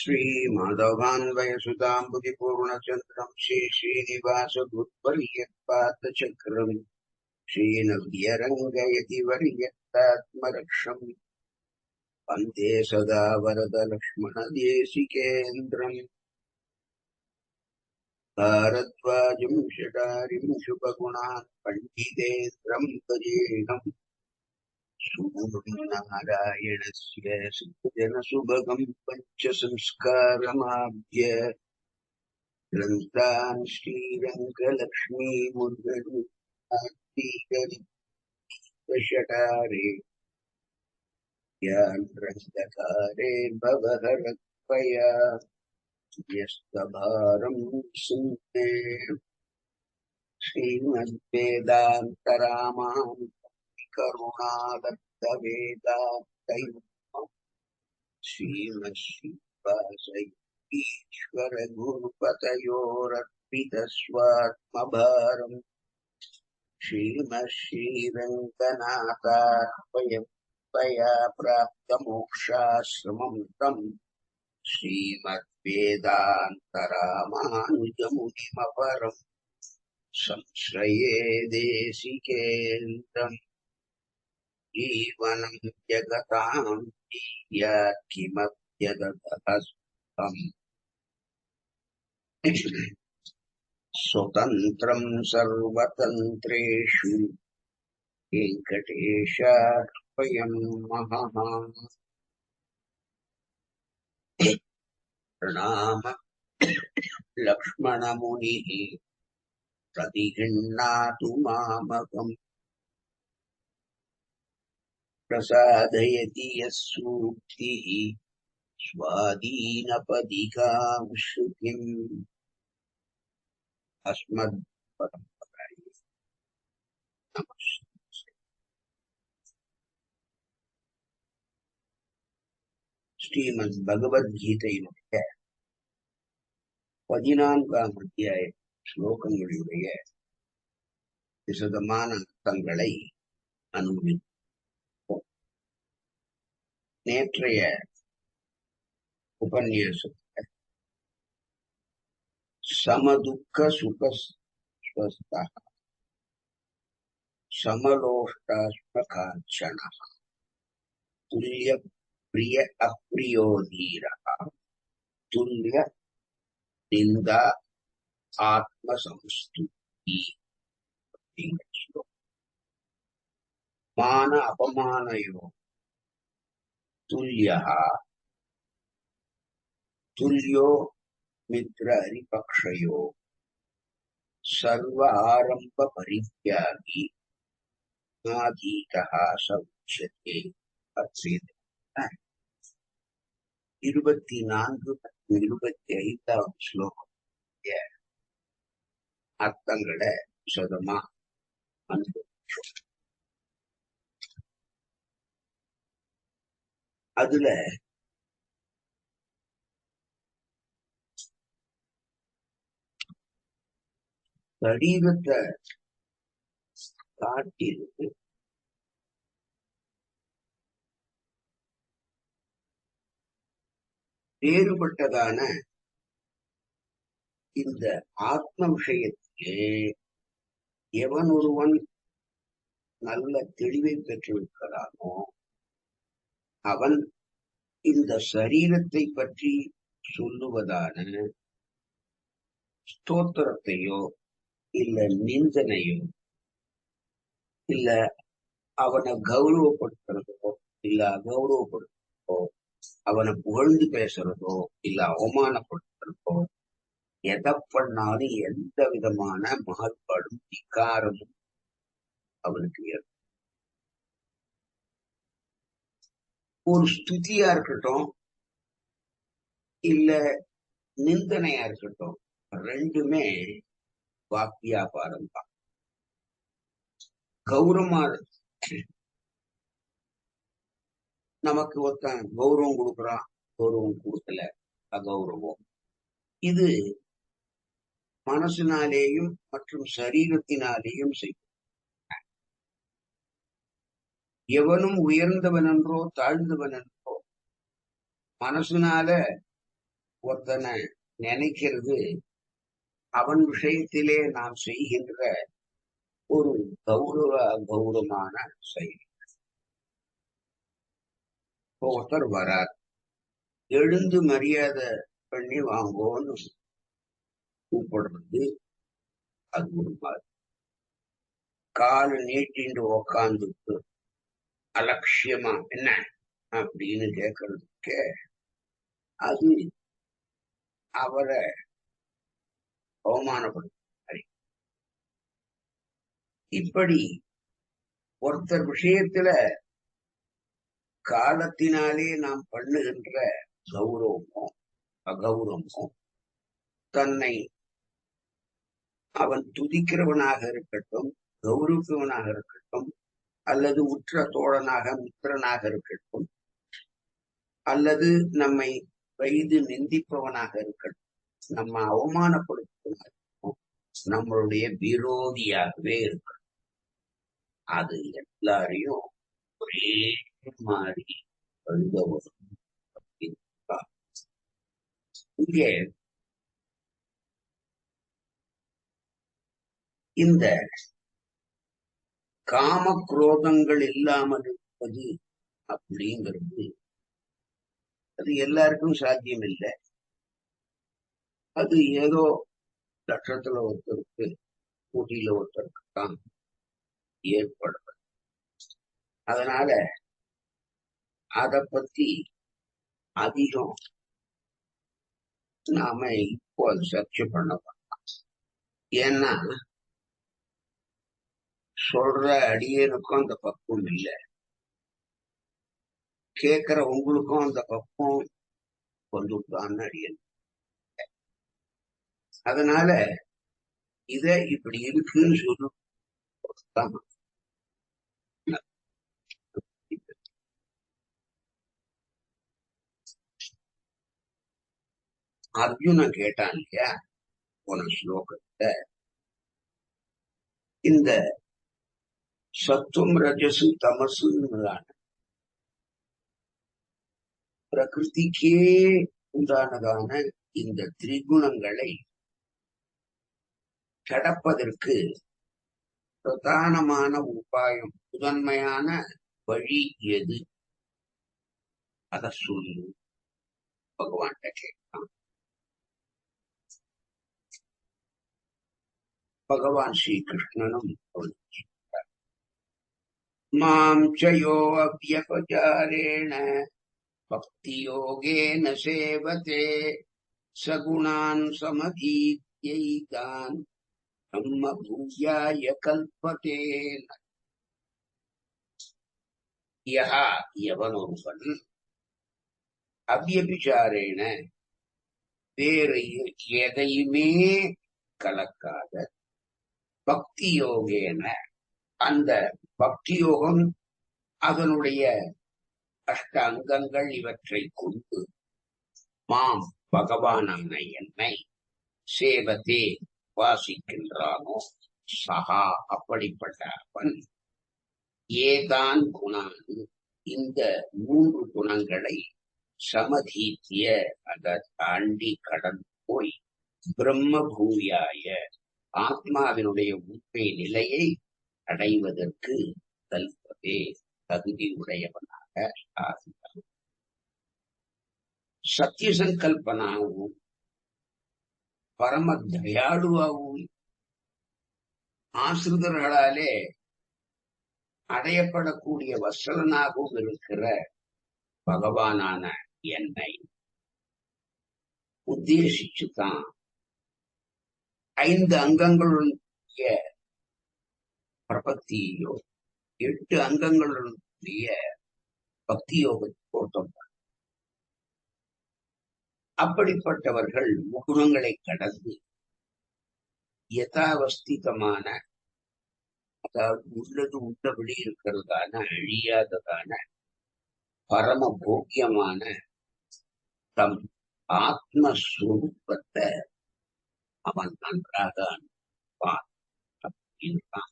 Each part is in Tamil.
श्रीमाधवान्वयसुताम्बुधिपूर्णचन्द्रम् श्रीश्रीनिवासभूत्पर्यत्पादचक्रम् श्रीनव्यरङ्गयतिवर्यत्तात्मरक्षम् वन्दे सदा वरदलक्ष्मणदेशिकेन्द्रम् भारद्वाजम् षडारिम् शुभगुणान् पण्डितेन्द्रम् तजेनम् सूर्यनारायणस्य सुजनसुभगम् पञ्चसंस्कारमाभ्य ग्रन्थान् श्रीरङ्गलक्ष्मीमुद्गरुषटारे यान्त्रस्तकारे भवहरत्वया न्यस्तभारम् सिंहे श्रीमद्वेदान्तरामान् करुणादत्तवेदान्तैः श्रीमश्रीवासै ईश्वर गुरुपतयोरर्पितस्वात्मभारम् श्रीमश्रीरङ्गनाथार्पयम् त्वया प्राप्तमोक्षाश्रमम् तम् श्रीमद्वेदान्तरामानुजमुनिमपरम् संश्रये देशिकेन्द्रम् जीवनम् जगताम् जीयात् किमप्यदतहस्तम् स्वतन्त्रम् सर्वतन्त्रेषु वेङ्कटेशार्पयम् महः प्रणाम लक्ष्मणमुनिः प्रतिगृह्णातु मामकम् प्रसादयति यः सूक्तिः स्वाधीनपदिकाम् श्रुतिम् अस्मद्परम्परायै नमः। ஸ்ரீமத்பகவத்கீதையினுடைய 14ஆம் அத்தியாய ஸ்லோகங்களுடைய விசதமான அர்த்தங்களை அனுபவிப்போம். நேற்றைய உபன்யாசத்தில் சமதுக்க சுகஸ்வஸ்தா சமலோஷ்டாஸ்மகாஞ்சனா துல்லிய பிரிய அப்ரியோ தீரா துல்லிய நிந்தா ஆத்மசம்ஸ்துதி அப்படிங்கிற ஸ்லோகம். மான அபமானயோ துல்யா துல்யோ மித்ர ஹரிபக்ஷயோ சர்வ ஆரம்ப பரித்யாகி நாதீதா சௌச்சதே. 24 மற்றும் 25ஆம் ஸ்லோகம் அர்த்தங்களை சுதமா அனுபவிச்சோம். அதுல சரீரத்தை காட்டியிருக்கு வேறுபட்டதான இந்த ஆத்ம விஷயத்திலே எவன் ஒருவன் நல்ல தெளிவை பெற்றிருக்கிறானோ அவன் இந்த சரீரத்தை பற்றி சொல்லுவதான ஸ்தோத்திரத்தையோ இல்ல நிந்தனையோ இல்ல அவனை கௌரவப்படுத்துறதோ இல்ல அகௌரவப்படுத்துறதோ அவனை புகழ்ந்து பேசுறதோ இல்ல அவமானப்படுத்துறதோ எதை பண்ணாலும் எந்த விதமான மாறுபாடும் விகாரமும் அவனுக்கு ஏற்படும். ஒரு ஸ்துதியா இருக்கட்டும் இல்ல நிந்தனையா இருக்கட்டும், ரெண்டுமே வாக்கியாபாரம் தான். கௌரவமா நமக்கு ஒருத்தன் கௌரவம் கொடுக்குறான், கௌரவம் கொடுக்கல அகௌரவம். இது மனசினாலேயும் மற்றும் சரீரத்தினாலேயும் செய்யும். எவனும் உயர்ந்தவன் என்றோ தாழ்ந்தவன் என்றோ மனசினால ஒருத்தனை நினைக்கிறது அவன் விஷயத்திலே நாம் செய்கின்ற ஒரு கௌரவமான செயல். ஒருத்தர் வரார், எழுந்து மரியாதை பண்ணி வாங்கோன்னு கூப்பிடுறது அது ஒரு மாதிரி. காலு நீட்டின்று உக்காந்துட்டு அலட்சியமா என்ன அப்படின்னு கேட்கறதுக்கு அது அவரை அவமானப்படுத்தும். இப்படி ஒருத்தர் விஷயத்துல காலத்தினாலே நாம் பண்ணுகின்ற கௌரவமோ அகௌரவமோ தன்னை அவன் துதிக்கிறவனாக இருக்கட்டும், கௌரவிப்பவனாக இருக்கட்டும், அல்லது உற்ற தோழனாக மித்திரனாக இருக்கட்டும், அல்லது நம்மை வயது நிந்திப்பவனாக இருக்கட்டும், நம்ம அவமானப்படுத்துவனாக நம்மளுடைய விரோதியாகவே இருக்கட்டும், அது எல்லாரையும் ஒரே மாதிரி இங்கே இந்த காம குரோதங்கள் இல்லாமல் இருப்பது அப்படிங்கிறது அது எல்லாருக்கும் சாத்தியம் இல்லை. அது ஏதோ லட்சத்துல ஒருத்தருக்கு, கோட்டியில ஒருத்தருக்கு தான் ஏற்படுது. அதனால அத பத்தி அதிகம் நாம இப்போ அது சர்ச்சை பண்ண வேண்டாம். ஏன்னா சொல்ற அடியனுக்கும் அந்த பக்குவம் இல்லை, கேட்கிற உங்களுக்கும் அந்த பக்குவம் வந்துட்டான்னு அடியன். அதனால இத இப்படி இருக்குன்னு சொல்லுதான். அர்ஜுனன் கேட்டான் இல்லையா போன ஸ்லோகத்தை, இந்த சத்துவம் ரஜசு தமசுன்னு பிரகிருதிக்கே உண்டானதான இந்த திரிகுணங்களை கடப்பதற்கு பிரதானமான உபாயம், முதன்மையான வழி எது, அத சொல்லு பகவான்கிட்ட கேட்கான். பகவான் ஸ்ரீகிருஷ்ணனும் மாம் சயோ அவ்யபசாரேண பக்தி யோகேன சேவதே சகுணான் சமதீத்யைதான் பிரம்ம பூயாய கல்பதே. யஹா எவனொருவன் அவ்யபிசாரேன வேறு எதையுமே கலக்காத பக்தி யோகேன, அந்த பக்தி யோகம் அதனுடைய அஷ்ட அங்கங்கள் இவற்றை கொண்டு மாம் பகவானான என்னை சேவதே வாசிக்கின்றானோ சகா அப்படிப்பட்ட அவன் ஏதான் குணான் இந்த மூன்று குணங்களை சமதீத்திய அதை தாண்டி கடந்து போய் பிரம்ம பூயாய ஆத்மாவினுடைய உண்மை நிலையை அடைவதற்கு கல்பதே தகுதி உடையவனாக ஆகிறான். சத்திய சங்கல்பனாகவும் பரம தயாளுவாகவும் ஆசிரிதர்களாலே அடையப்படக்கூடிய வசலனாகவும் இருக்கிற பகவானான என்னை உத்தேசிச்சுதான் 5 அங்கங்களுடைய பிரபத்தியோ 8 அங்கங்களுடைய பக்தி யோகத்தை போட்டோம். அப்படிப்பட்டவர்கள் முகுணங்களை கடந்து யதாவஸ்திதமான, அதாவது உள்ளது உள்ளபடி இருக்கிறதான அழியாததான பரம போக்கியமான தம் ஆத்மஸ்வரூபத்தை அவன் நன்றாக அனுப்பான் அப்படின்றான்.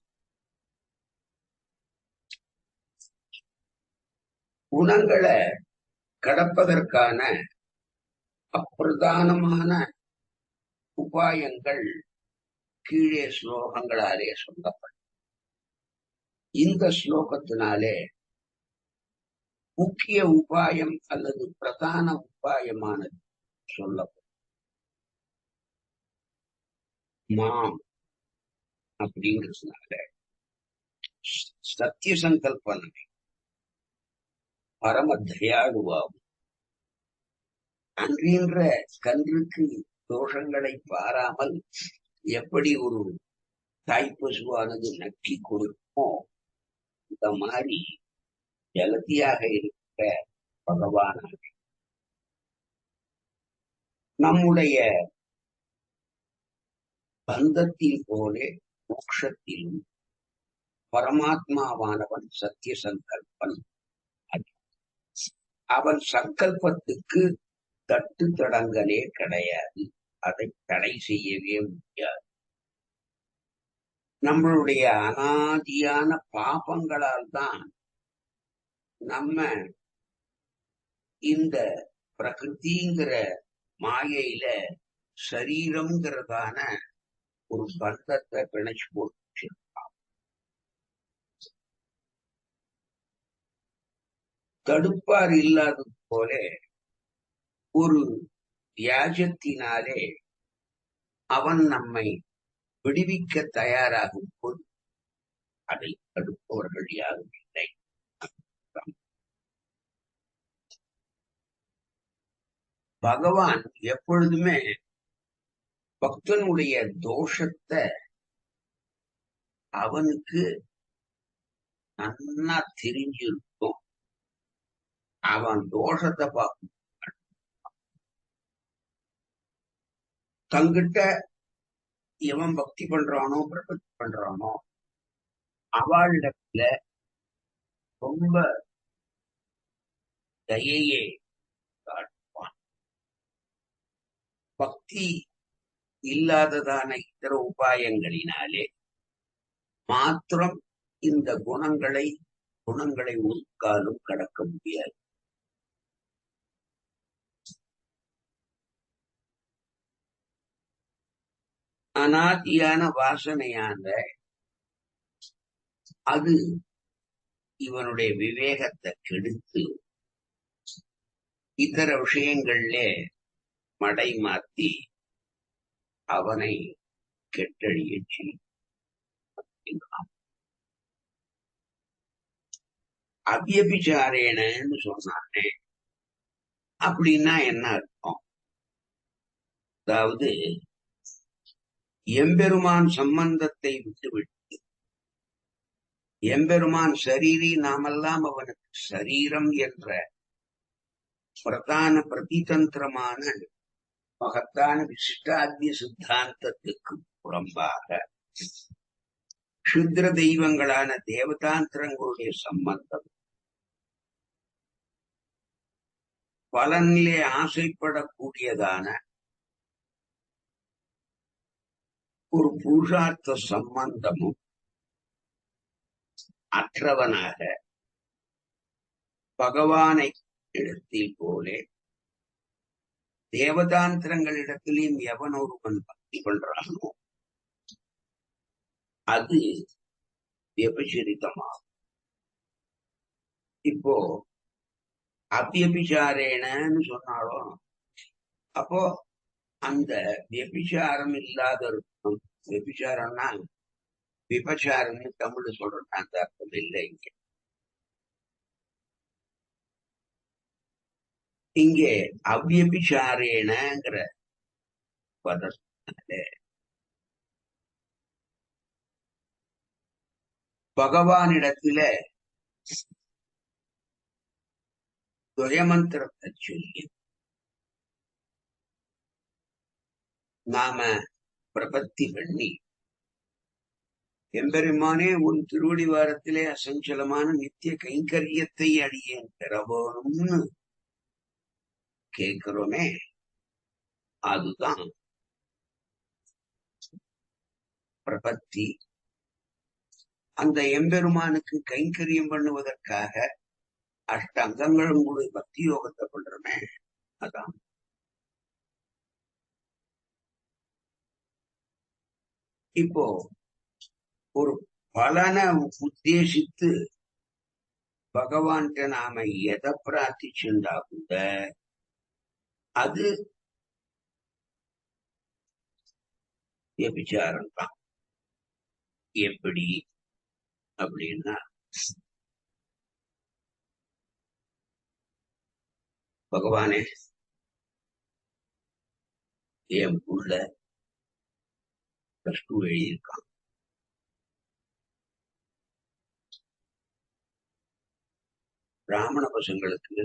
குணங்களை கடப்பதற்கான அப்பிரதானமான உபாயங்கள் கீழே ஸ்லோகங்களாலே சொல்லப்படும். இந்த ஸ்லோகத்தினாலே முக்கிய உபாயம் அல்லது பிரதான உபாயமானது சொல்லப்படும். மாம் அப்படிங்கிறதுனால சத்திய சங்கல்பனை பரம தயாளுவாகும். அன்றின்ற கன்றுக்கு தோஷங்களை பாராமல் எப்படி ஒரு தாய்ப்பசுவானது நக்கி கொடுக்குமோ இந்த மாதிரி ஜலதியாக இருக்கிற பகவானாக நம்முடைய பந்தத்தில் போலே மோட்சத்திலும் பரமாத்மாவானவன் சத்திய சங்கல்பன். அவன் சங்கல்பத்துக்கு தட்டு தடங்களே கிடையாது. அதை தடை செய்யவே முடியாது. நம்மளுடைய அனாதியான பாபங்களால் தான் நம்ம இந்த பிரகிருதிங்கிற மாயையில சரீரம்ங்கிறதான ஒரு பந்தத்தை பிணைச்சு போட்டு தடுப்பார் இல்லாதது போல ஒரு வியாஜத்தினாலே அவன் நம்மை விடுவிக்க தயாராகும் போது அதை தடுப்பவர்கள் யாரும் இல்லை. பகவான் எப்பொழுதுமே பக்தனுடைய தோஷத்தை அவனுக்கு நன்னா தெரிஞ்சிருக்கும். அவன் தோஷத்தை பார்க்கும். தங்கிட்ட எவன் பக்தி பண்றானோ பிரபத்தி பண்றானோ அவளிடத்துல ரொம்ப தயையே காட்டுவான். பக்தி இல்லாததான இதர உபாயங்களினாலே மாத்திரம் இந்த குணங்களை ஒரு காலம் கடக்க முடியாது. அனாதியான வாசனையான அது இவனுடைய விவேகத்தை கெடுத்து இதர விஷயங்கள்ல மடை மாத்தி அவனை கெட்டழியச்சு. அவ்யபிச்சாரேனன்னு சொன்னானே அப்படின்னா என்ன அர்த்தம்? அதாவது எம்பெருமான் சம்பந்தத்தை விட்டுவிட்டு எம்பெருமான் சரீரி நாமெல்லாம் அவனுக்கு சரீரம் என்ற பிரதான பிரதிதந்திரமான மகத்தான விசிஷ்டாத்ய சித்தாந்தத்துக்கு புறம்பாக க்ஷுத்ர தெய்வங்களான தேவதாந்திரங்களுடைய சம்பந்தம் பலனிலே ஆசைப்படக்கூடியதான ஒரு புருஷார்த்த சம்பந்தமும் அற்றவனாக பகவானை இடத்தில் போலே தேவதாந்திரங்களிடத்திலையும் எவன் ஒருவன் பக்தி பண்றானோ அது விபசரிதமாகும். இப்போ அவ்யபிச்சாரேனன்னு சொன்னாலும் அப்போ அந்த விபச்சாரம் இல்லாத இருக்கும். விபச்சாரம்னா விபச்சாரம்னு தமிழ் சொல்றேன், அந்த அர்த்தம் இல்லை. இங்கே அவ்யபிச்சாரேனங்கிற பதத்தினால பகவானிடத்துல துவயமந்திரத்தை சொல்லி நாம பிரபத்தி பண்ணி எம்பெருமானே உன் திருவடி வாரத்திலே அசஞ்சலமான நித்திய கைங்கரியத்தை அடியேன் பெறவோனும்னு கேட்கிறோமே, அதுதான் பிரபத்தி. அந்த எம்பெருமானுக்கு கைங்கரியம் பண்ணுவதற்காக அஷ்டங்கங்களும் கூட பக்தி யோகத்தை பண்றோமே, அதான் இப்போ ஒரு பலனை உத்தேசித்து பகவான்கிட்ட நாம எதை பிரார்த்திச்சுண்டா கூட அது விபச்சாரம் தான். எப்படி அப்படின்னா, பகவானே என் புள்ள +2 எழுதியிருக்கான், பிராமண பசங்களுக்கு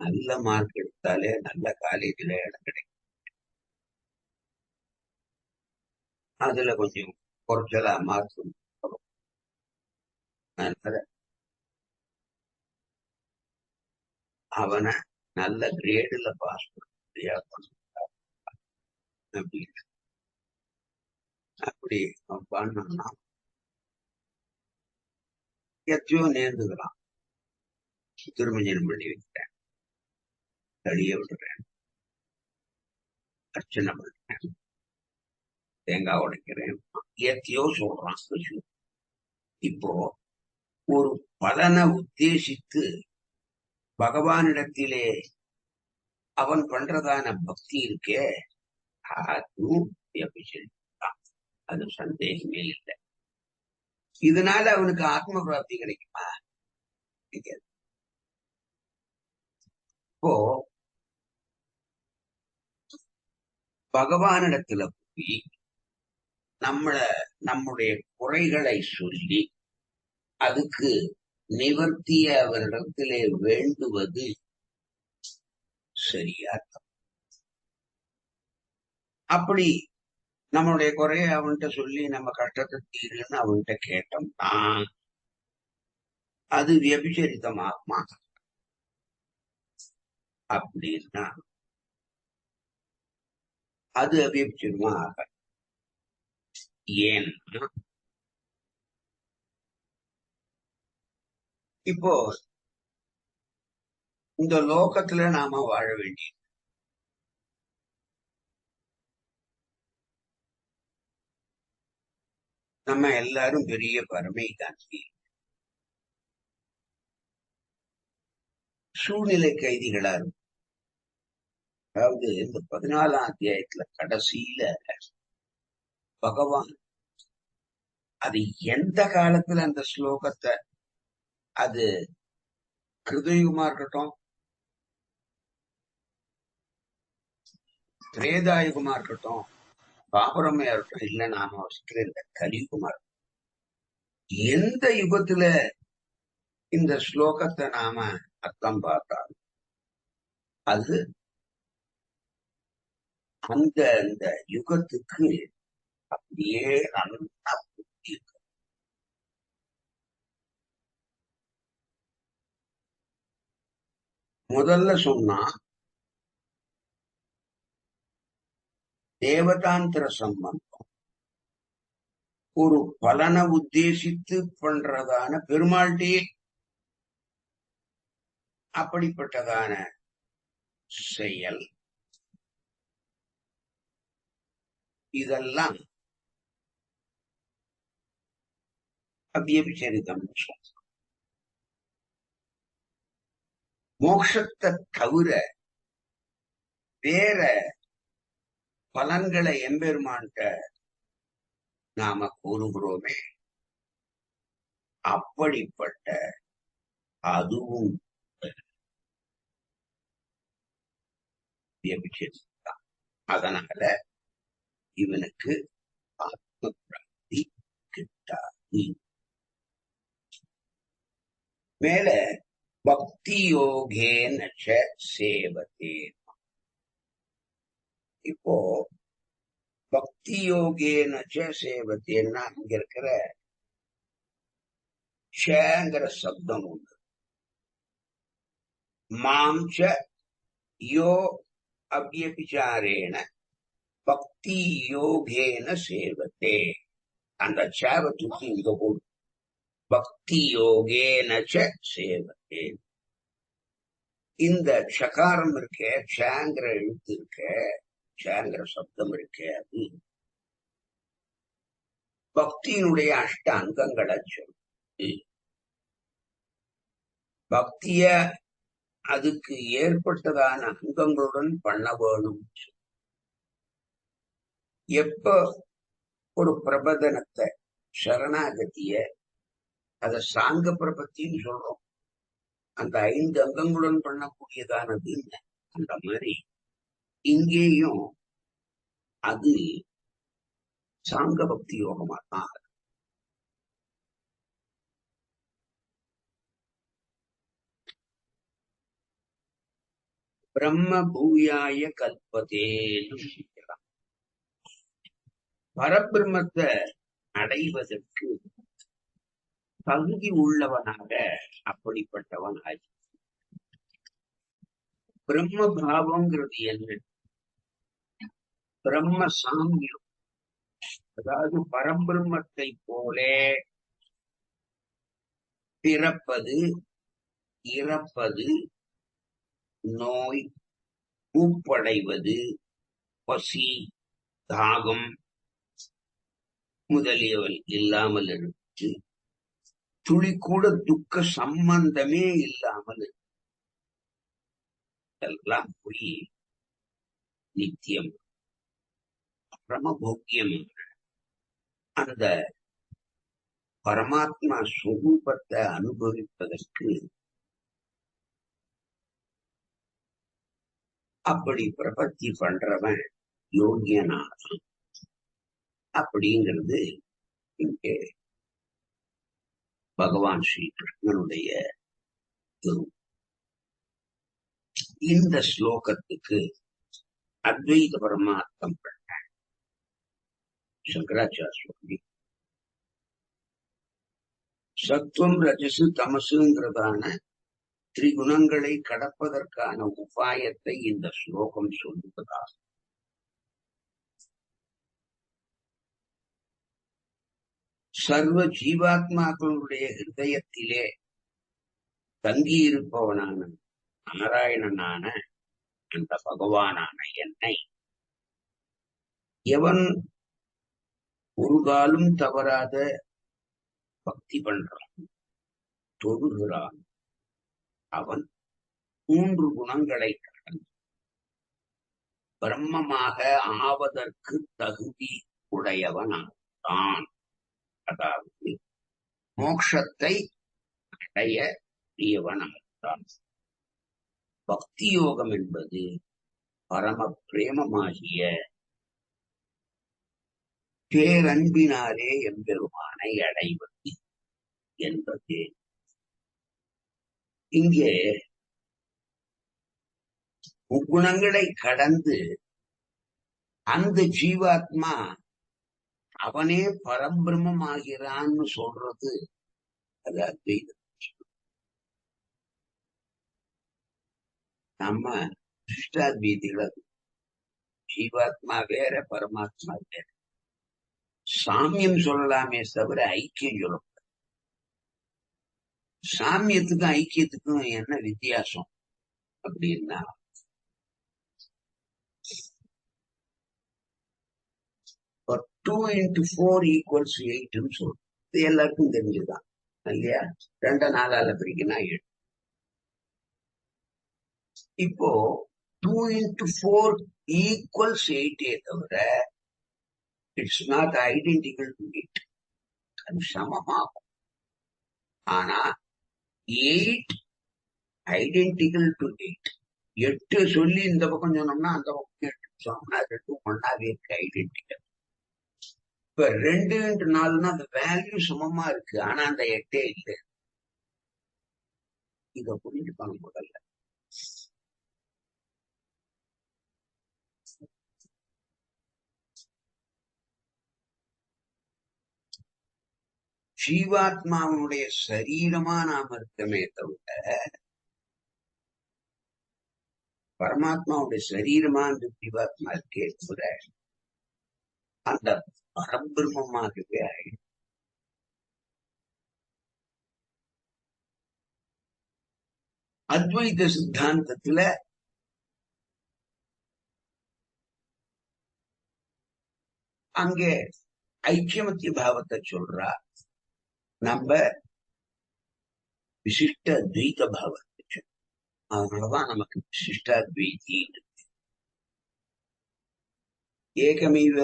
நல்ல மார்க் எடுத்தாலே நல்ல காலேஜில் இடம் கிடைக்கும், அதுல கொஞ்சம் குறைச்சலா மார்க் வரும், அதனால அவனை நல்ல கிரேடுல பாஸ் பண்ணியா அப்படின்னு அப்படி அவன் பண்ணான்னா எத்தையோ நேர்ந்துக்கிறான். திருமஞ்சனம் பண்ணி வைக்கிறேன், தடிய விடுறேன், அர்ச்சனை பண்றேன், தேங்காய் உடைக்கிறேன், எத்தையோ சொல்றான். இப்போ ஒரு பலனை உத்தேசித்து பகவானிடத்திலே அவன் பண்றதான பக்தி இருக்கே, அதுவும் விபச்சாரம், அது சந்தேகமே இல்லை. இதனால அவனுக்கு ஆத்ம பிராப்தி கிடைக்குமா? கிடைக்காது. இப்போ பகவானிடத்துல போய் நம்முடைய குறைகளை சொல்லி அதுக்கு நிவர்த்திய அவரிடத்திலே வேண்டுவது சரியா? அப்படி நம்மளுடைய குறைய அவன்கிட்ட சொல்லி நம்ம கஷ்டத்தை தீருன்னு அவன்கிட்ட கேட்டோம்னா அது வியபிச்சரித்தமாகுமா? அப்படின்னா அது அவியபிச்சரித்தமா ஆகாது. ஏன்னா இப்போ இந்த லோகத்துல நாம வாழ வேண்டியது, நம்ம எல்லாரும் பெரிய பரமை காந்தி சூழ்நிலை கைதிகளா இருக்கும். அதாவது இந்த 14ஆம் அத்தியாயத்துல கடைசியில பகவான் அது எந்த காலத்துல அந்த ஸ்லோகத்தை, அது கிருதயுகமா இருக்கட்டும், திரேதாயுகமா இருக்கட்டும், பாபரமையா இருக்கட்டும், இல்ல நாம வசிக்கிற இந்த கலியுகமா இருக்கட்டும், எந்த யுகத்துல இந்த ஸ்லோகத்தை நாம அர்த்தம் பார்த்தாலும் அது அந்த அந்த யுகத்துக்கு அப்படியே நல்லா இருக்கு. முதல்ல சொன்னா தேவதாந்திர சம்பந்தம் ஒரு பலனை உத்தேசித்து பண்றதான பெருமாள்கிட்டயே அப்படிப்பட்டதான செயல், இதெல்லாம் அவ்யபிச்சரிதம். மோட்சத்தை தவிர வேற பலன்களை எம்பெருமான்கிட்ட நாம கூறுகிறோமே, அப்படிப்பட்ட அதுவும் வியபிச்சரிதான். அதனால இவனுக்கு ஆத்ம பிராப்தி கிட்டாது. மேல பக்தி யோகேன சேவதே. இப்போ பக்தி யோகேன சேவதேன்னா இங்க இருக்கிற ஷங்கிற சப்தம் உண்டு. மாம்ச யோ அவ்யபிச்சாரேன பக்தி யோகேன சேவதே. அந்த சேவை தூக்கி இங்க போடு. பக்தி யோகேன சேவதே. இந்த ஷகாரம் இருக்க, ஷங்கிற எழுத்து இருக்க, ஷங்கிற சப்தம் இருக்க, அது பக்தியினுடைய அஷ்ட அங்கங்களை சொல்லு. பக்திய அதுக்கு ஏற்பட்டதான அங்கங்களுடன் பண்ண வேணும். எப்ப ஒரு பிரபதனத்தை சரணாகதிய அத சாங்க பிரபத்தின்னு சொல்றோம். அந்த 5 அங்கங்களுடன் பண்ணக்கூடியதானது அந்த மாதிரி இங்கேயும் அது சாங்க பக்தி யோகமா தான். பிரம்ம பூயாய கல்பதேன்னு சொல்லிக்கலாம். பரபிரம்மத்தை அடைவதற்கு தகுதி உள்ளவனாக அப்படிப்பட்டவன் ஆகி. பிரம்ம பாவங்கிறது என்ன? பிரம்ம சாமியம், அதாவது பரபிரம்மத்தை போலே பிறப்பது, இறப்பது, நோய், பூப்படைவது, பசி, தாகம் முதலியவள் இல்லாமல் இருக்கு. துளி கூட துக்க சம்பந்தமே இல்லாமல் எல்லாம் போய் நித்தியம் பிரமபோக்கியம் அந்த பரமாத்மா ஸ்வரூபத்தை அனுபவிப்பதற்கு அப்படி பிரபத்தி பண்றவன் யோகியனாக அப்படிங்கிறது இங்கே பகவான் ஸ்ரீ கிருஷ்ணனுடைய குரு. இந்த ஸ்லோகத்துக்கு அத்வைத பரமார்த்தம் பண்ண சங்கராச்சாரிய சுவாமி சத்துவம் ரஜசு தமசுங்கிறதான திரிகுணங்களை கடப்பதற்கான உபாயத்தை இந்த ஸ்லோகம் சொல்லுவதாக சர்வ ஜீவாத்மாக்களுடைய ஹிருதயத்திலே தங்கியிருப்பவனான நாராயணனான அந்த பகவானான என்னை எவன் ஒரு காலும் தவறாத பக்தி பண்றான், தொழுகிறான், அவன் 3 குணங்களை கடந்து பிரம்மமாக ஆவதற்கு தகுதி உடையவனான். அதாவது மோட்சத்தை அடைய உரியவனான். பக்தி யோகம் என்பது பரம பிரேமமாகிய பேரன்பினாலே எம்பெருமானை அடைவது என்பது. இங்கே முக்குணங்களை கடந்து அந்த ஜீவாத்மா அவனே பரம்பிரம்மம் ஆகிறான்னு சொல்றது அது அத்வைதம். நம்ம திருஷ்டாத்வைதிகள் ஜீவாத்மா வேற, பரமாத்மா வேற. சாமியம் சொல்லலாமே தவிர ஐக்கியம் சொல்லக்கூடாது. சாமியத்துக்கும் ஐக்கியத்துக்கும் என்ன வித்தியாசம் அப்படின்னா, 2 into 4 equals 8 சொல்றோம். இது எல்லாருக்கும் தெரிஞ்சுதான் இல்லையா? 2 4ஆல பிரிக்கினா 7. இப்போ 2 into 4 equals 8 தவிர இட்ஸ் நாட் ஐடென்டிக்கல் டு 8. அது சமமாகும். ஆனா 8 ஐடென்டிக்கல் டு 8. 8 சொல்லி இந்த பக்கம் சொன்னோம்னா அந்த பக்கம் 8 சொன்னோம்னா 2 ஒன்னாவே இருக்கு, ஐடென்டிக்கல். இப்ப 2 into 4னா அந்த வேல்யூ சமமா இருக்கு, ஆனா அந்த 8 இல்லை. இத புரிஞ்சுப்பாங்க முதல்ல. ஜீவாத்மாவனுடைய சரீரமா நாம இருக்கமே தவிர பரமாத்மாவுடைய சரீரமா அந்த ஜீவாத்மா இருக்கே தவிர அந்த பரபிரம்மமாகவே ஆயிடும். அத்வைத சித்தாந்தத்துல அங்கே ஐக்கியமத்திய பாவத்தை சொல்றா, நம்ம விசிஷ்ட துவைத பாவத்தை சொல்றோம். அதனாலதான் நமக்கு விசிஷ்டாத்வைதி. ஏகமீவ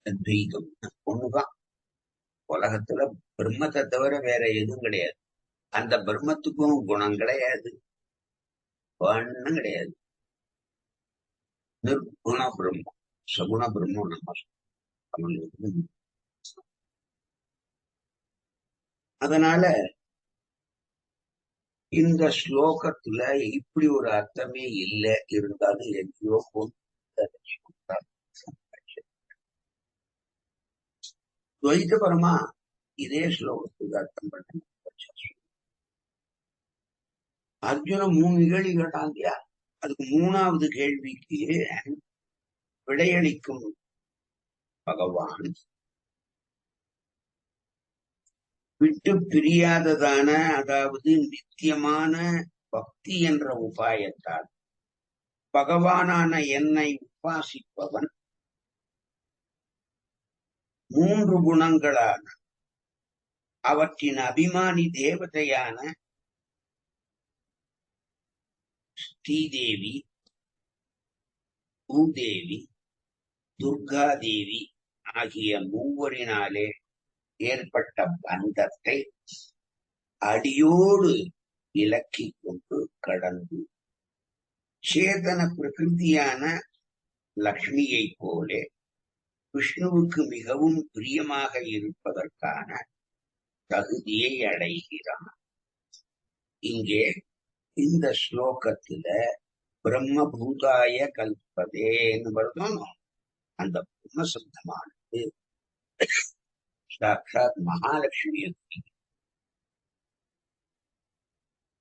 அத்வைதம் ஒண்ணுதான். உலகத்துல பிரம்மத்தை தவிர வேற எதுவும் கிடையாது. அந்த பிரம்மத்துக்கும் குணம் கிடையாது, ஒண்ணும் கிடையாது. நிர்குண பிரம்மம், சகுண பிரம்மம் நம்ம தமிழ். அதனால இந்த ஸ்லோகத்துல இப்படி ஒரு அர்த்தமே இல்லை, இருந்தாலும் எங்கேயோ துவைதபரமா இதே ஸ்லோகத்துக்கு அர்த்தம் பண்ண அர்ஜுன 3 கேள்வி கேட்டான் இல்லையா, அதுக்கு 3வது கேள்விக்கு விடையளிக்கும் பகவான் விட்டு பிரியாததான, அதாவது நித்தியமான பக்தி என்ற உபாயத்தால் பகவானான என்னை உபாசிப்பவன் 3 குணங்களான அவற்றின் அபிமானி தேவதையான ஸ்ரீதேவி, பூதேவி, துர்காதேவி ஆகிய மூவரினாலே ஏற்பட்ட பந்தத்தை அடியோடு விலக்கிக் கொண்டு கடந்து சேதன பிரகிருதியான லக்ஷ்மியை போலே விஷ்ணுவுக்கு மிகவும் பிரியமாக இருப்பதற்கான தகுதியை அடைகிறான். இங்கே இந்த ஸ்லோகத்துல பிரம்மபூதாய கல்பதேன்னு வருதோம். அந்த பிரம்ம சப்தமானது சாட்சாத் மகாலட்சுமியை.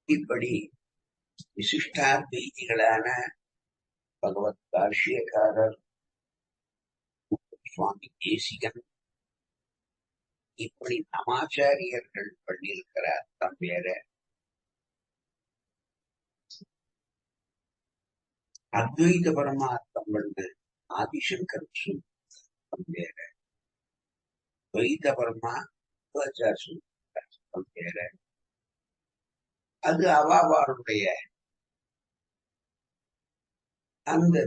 இப்படி விசிஷ்டாத்வைதிகளான பகவத் பாஷ்யக்காரர் சுவாமி தேசிகன், இப்படி நமாச்சாரியர்கள் பண்ணியிருக்கிற அர்த்தம் வேற, அத்வைத பரமார்த்தம் பண்ண ஆதிசங்கர் அர்த்தம் வேற, துவைத பரமா அர்த்தம் வேற. அது அவாவாருடைய அந்த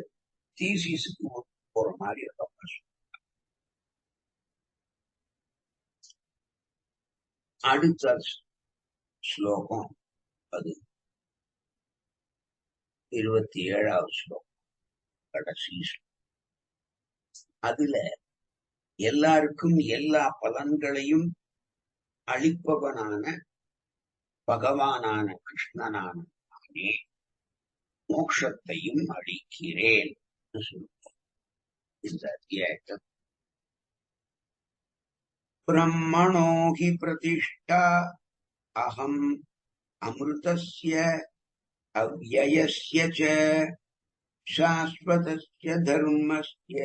தீசிஸுக்கு போற மாதிரி அவகாசம். அடுத்த ஸ்லோகம் அது 27வது ஸ்லோகம், கடைசி ஸ்லோகம். அதுல எல்லாருக்கும் எல்லா பலன்களையும் அளிப்பவனான பகவானான கிருஷ்ணனான நானே மோட்சத்தையும் அளிக்கிறேன் சொல்லுவோம். இந்த அத்தியாயத்தில் பிரம்மணோ ஹி பிரதிஷ்டா அகம் அமிர்தஸ்ய அவ்யயஸ்ய ச சாஸ்வதஸ்ய தர்மஸ்ய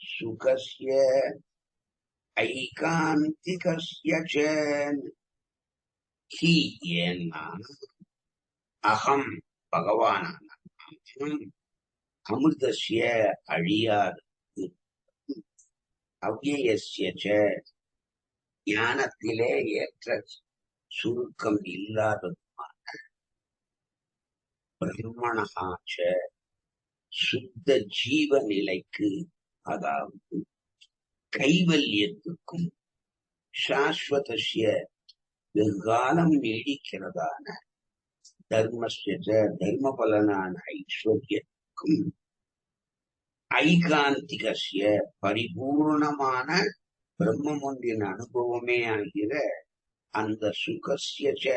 சுகஸ்ய ஐகாந்திகஸ்ய ச. ஹி ஏன்னா அகம் பகவானான அமிர்தஸ்ய அழியாது, அவ்யயஸ்ய ச ஞானத்திலே ஏற்ற சுருக்கம் இல்லாததுமான பிரம்மணாச்ச சுத்த ஜீவ நிலைக்கு, அதாவது கைவல்யத்துக்கும் சாஸ்வதஸ்ய வெகுகாலம் நீடிக்கிறதான தர்மஸ்ய தர்ம பலனான ஐஸ்வர்யத்துக்கும் ஐகாந்திகஸ்ய பரிபூர்ணமான பிரம்மம் ஒன்றின் அனுபவமே ஆகிற அந்த சுகஸ்ய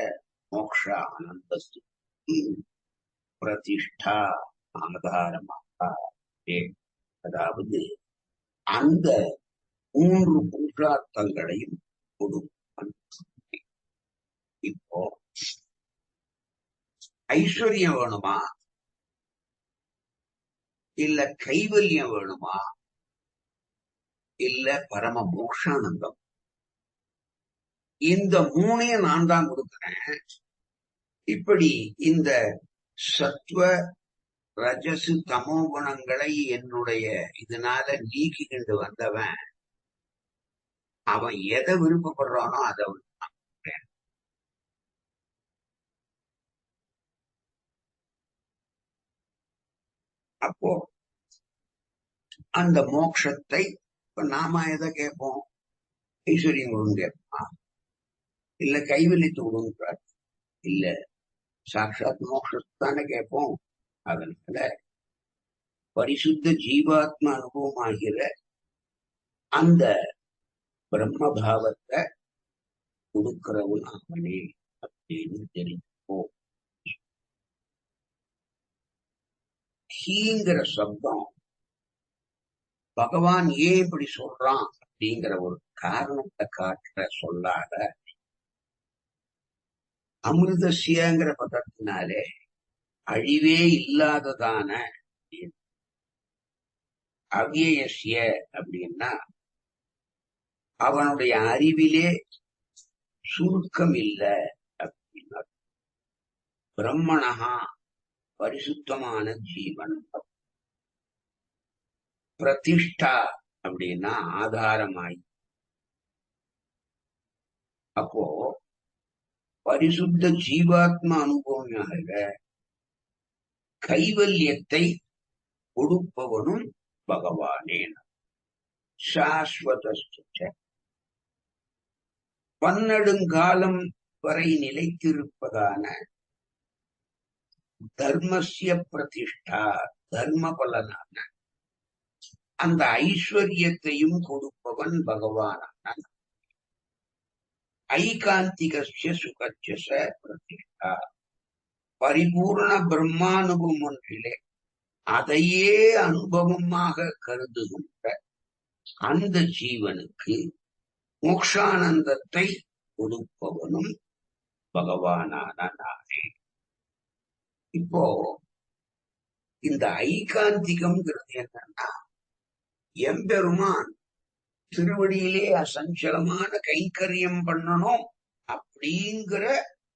மோக்ஷ ஆனந்தத்துக்கு பிரதிஷ்டா ஆதாரமாக, அதாவது அந்த 3 புருஷார்த்தங்களையும் கொடுப்பான். இப்போ ஐஸ்வர்யம் வேணுமா, இல்ல கைவல்யம் வேணுமா, இல்ல பரம மோக்ஷானந்தம், இந்த 3ஐயும் நான் தான் கொடுக்கிறேன். இப்படி இந்த சத்வ ரஜசு தமோ குணங்களை என்னுடைய இதனால நீக்கிக்கிண்டு வந்தவன் அவன் எதை விருப்பப்படுறானோ அதை விரும்புறேன். அப்போ அந்த மோட்சத்தை இப்ப நாம எதை கேட்போம்? ஐஸ்வர்யம் கொடுங்க கேட்போம், இல்ல கைவல்யத்தை கொடுங்க, இல்ல சாட்சாத் மோட்சத்தானே கேட்போம். அதனால பரிசுத்த ஜீவாத்மா அனுபவம் ஆகிற அந்த பிரம்ம பாவத்தை கொடுக்கிறவன் அவனே அப்படின்னு தெரிஞ்சுப்போம். ஹீங்கிற சப்தம் பகவான் ஏன் இப்படி சொல்றான் அப்படிங்கிற ஒரு காரணத்தை காட்டுற சொல்லாத அமிர்தசியங்கிற பதத்தினாலே அழிவே இல்லாததான அவ்யயசிய அப்படின்னா அவனுடைய அறிவிலே சுருக்கம் இல்லை அப்படின்னா பிரம்மணஹா பரிசுத்தமான ஜீவன். பிரதிஷ்டா அப்படின்னா ஆதாரமாய். அப்போ பரிசுத்த ஜீவாத்மா அனுபவமாக கைவல்யத்தை கொடுப்பவனும் பகவானே. சாஸ்வத பன்னெடுங்காலம் வரை நிலைத்திருப்பதான தர்மசிய பிரதிஷ்டா தர்ம பலனான அந்த ஐஸ்வர்யத்தையும் கொடுப்பவன் பகவானான ஐகாந்திகஸ்ய சுகச்ச பிரதிஷ்டா பரிபூர்ண பிரம்மானுபவம் ஒன்றிலே அதையே அனுபவமாக கருதுகின்ற அந்த ஜீவனுக்கு மோக்ஷானந்தத்தை கொடுப்பவனும் பகவானான நானே. இப்போ இந்த ஐகாந்திகம்ங்கிறது என்னன்னா, எம்பெருமான் திருவடியிலே அசஞ்சலமான கைங்கரியம் பண்ணணும் அப்படிங்கிற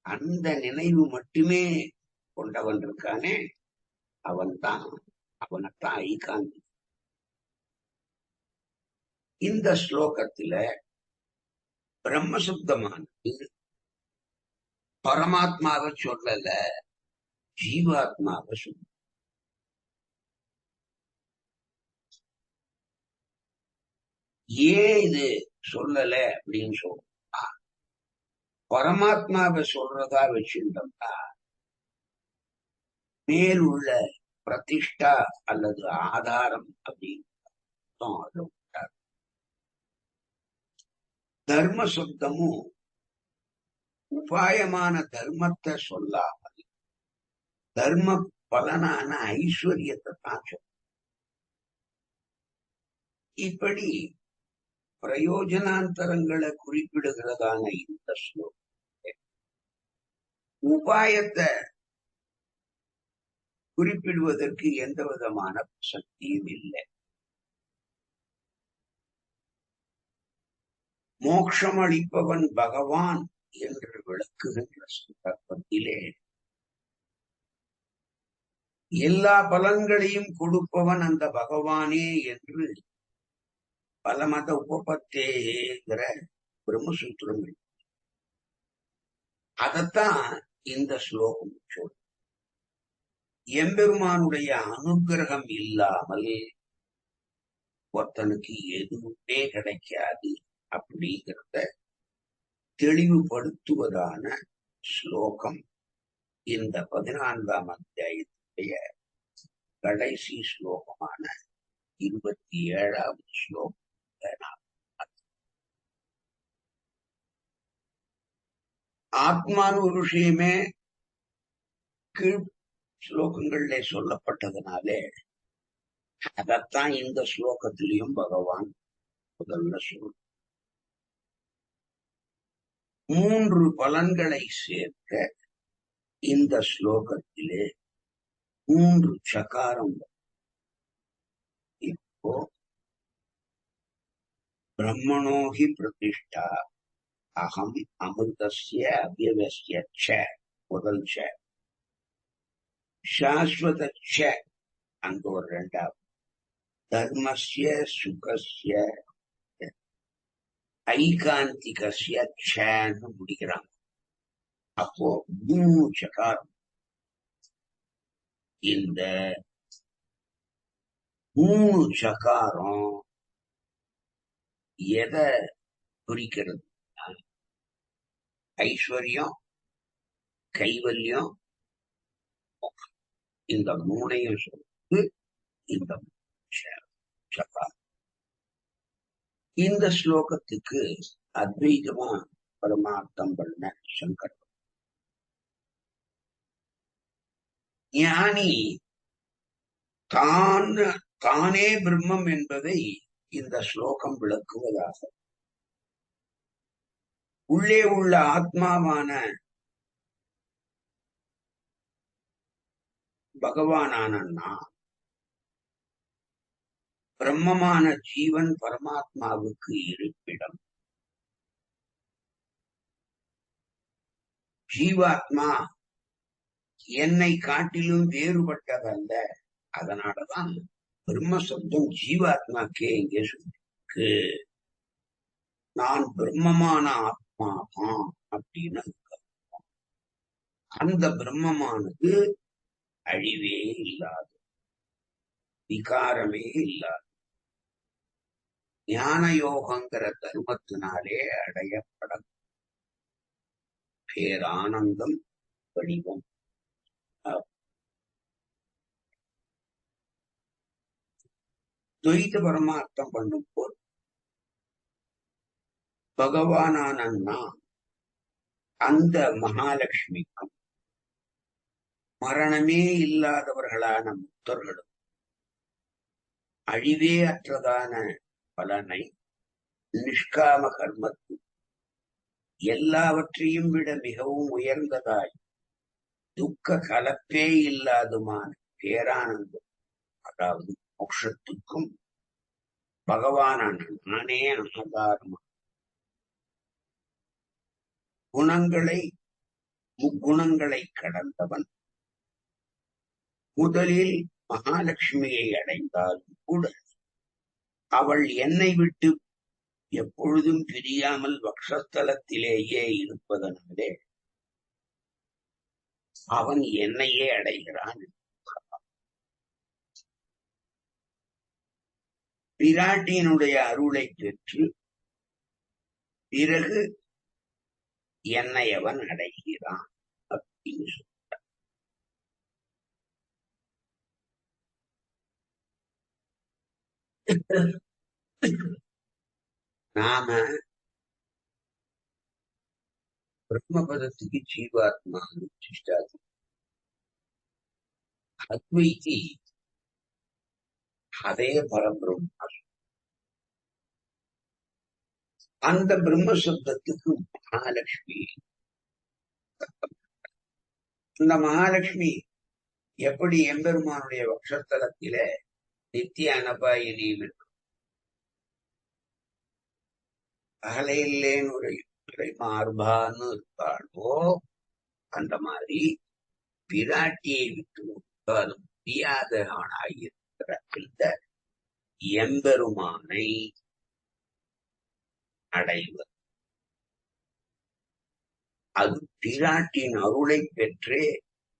அந்த நினைவு மட்டுமே கொண்டவன் இருக்கானே, அவனைத்தான் ஐகாந்தி. இந்த ஸ்லோகத்துல பிரம்மசப்தமானது பரமாத்மாவை சொல்லல, ஜீவாத்மாவை சொல்ல. ஏன் இது சொல்லல அப்படின்னு சொல்றா, பரமாத்மாவை சொல்றதா வச்சிருந்தோம்னா மேலுள்ள பிரதிஷ்டா அல்லது ஆதாரம் அப்படின்னு தர்ம சப்தமும் உபாயமான தர்மத்தை சொல்லாமல் தர்ம பலனான ஐஸ்வர்யத்தை தான் சொல்ல. இப்படி பிரயோஜனாந்தரங்களை குறிப்பிடுகிறதான இந்த ஸ்லோகம் உபாயத்தை குறிப்பிடுவதற்கு எந்த விதமான சக்தியும் இல்லை. மோட்சம் அளிப்பவன் பகவான் என்று விளக்குகின்ற சந்தர்ப்பத்திலே எல்லா பலன்களையும் கொடுப்பவன் அந்த பகவானே என்று பலமத உபபத்தேங்கிற பிரம்மசூத்திரங்கள் அதத்தான் இந்த ஸ்லோகம் சொல். எம்பெருமானுடைய அனுகிரகம் இல்லாமல் ஒருத்தனுக்கு எதுவுமே கிடைக்காது அப்படிங்கிறத தெளிவுபடுத்துவதான ஸ்லோகம் இந்த 14ஆம் அத்தியாயத்துடைய கடைசி ஸ்லோகமான 27வது ஸ்லோகம். ஆத்மானு ஒரு விஷயமே கீழ் ஸ்லோகங்கள்ல சொல்லப்பட்டதுனாலே அதத்தான் இந்த ஸ்லோகத்திலையும் பகவான் முதல்ல சொல்ற 3 பலன்களை சேர்க்க இந்த ஸ்லோகத்திலே 3 சகாரம். இப்போ பிரம்மணோஹி பிரதிஷ்டா அகம் அமிர்தஸ்ய அவ்யவஸ்ய முதல் சாஸ்வதச்ச அங்க ஒரு ரெண்டாவது, தர்மஸ்ய சுகஸ்ய ஐகாந்திகஸ்ய ச்சன்னு முடிக்கிறாங்க. அப்போ 3 சகாரம். இந்த 3 சகாரம் எதை குறிக்கிறது? ஐஸ்வர்யம், கைவல்யம், இந்த 3ஐயும் சொல்லுது இந்த சகாரம். இந்த ஸ்லோகத்துக்கு அத்வைதமா பரமார்த்தம் பண்ண சங்கர் ஞானி தானே பிரம்மம் என்பதை இந்த ஸ்லோகம் விளக்குவதாக, உள்ளே உள்ள ஆத்மாவான பகவானான நான், பிரம்மமான ஜீவன் பரமாத்மாவுக்கு இருப்பிடம். ஜீவாத்மா என்னை காட்டிலும் வேறுபட்டதல்ல. அதனாலதான் பிரம்ம சப்தம் ஜீவாத்மாக்கே இங்கே சொல்லிருக்கு. நான் பிரம்மமான ஆத்மாதான் அப்படின்னு. அந்த பிரம்மமானது அழிவே இல்லாது, விகாரமே இல்லாது, ஞான யோகங்கிற தர்மத்தினாலே அடையப்படும் பேரானந்தம் வடிவம். துவைத பரமார்த்தம் பண்ணும் போது பகவானான நான் அந்த மகாலட்சுமிக்கும் மரணமே இல்லாதவர்களான முக்தர்களும் அழிவே அற்றதான பலனை நிஷ்காம கர்மத்தில் எல்லாவற்றையும் விட மிகவும் உயர்ந்ததாய் துக்க கலப்பே இல்லாதுமான பேரானந்தம், அதாவது மோட்சத்துக்கும் பகவானான நானே ஆதாரமாக முக்குணங்களை கடந்தவன் முதலில் மகாலட்சுமியை அடைந்தாலும் கூட அவள் என்னை விட்டு எப்பொழுதும் பிரியாமல் வக்ஷஸ்தலத்திலேயே இருப்பதனாலே அவன் என்னையே அடைகிறான். பிராட்டியினுடைய அருளை பெற்று பிறகு என்னை அவன் அடைகிறான் அப்படின்னு சொல்றான். நாம பிரம்மபதத்துக்கு ஜீவாத்மா சிஷ்டாதி, அத்வைதி அதே பரபிரம்ம. அந்த பிரம்மசப்தத்துக்கு மகாலட்சுமி. அந்த மகாலட்சுமி எப்படி எம்பெருமானுடைய வக்ஷஸ்தலத்தில நித்திய அனபாயினி அகலையில்லேன்னு ஒரு மார்பான்னு இருப்பாளோ, அந்த மாதிரி பிராட்டியை விட்டு முட்டாலும் முடியாதவனாயிருக்கிற இந்த எம்பெருமானை அடைவது, அது பிராட்டியின் அருளை பெற்றே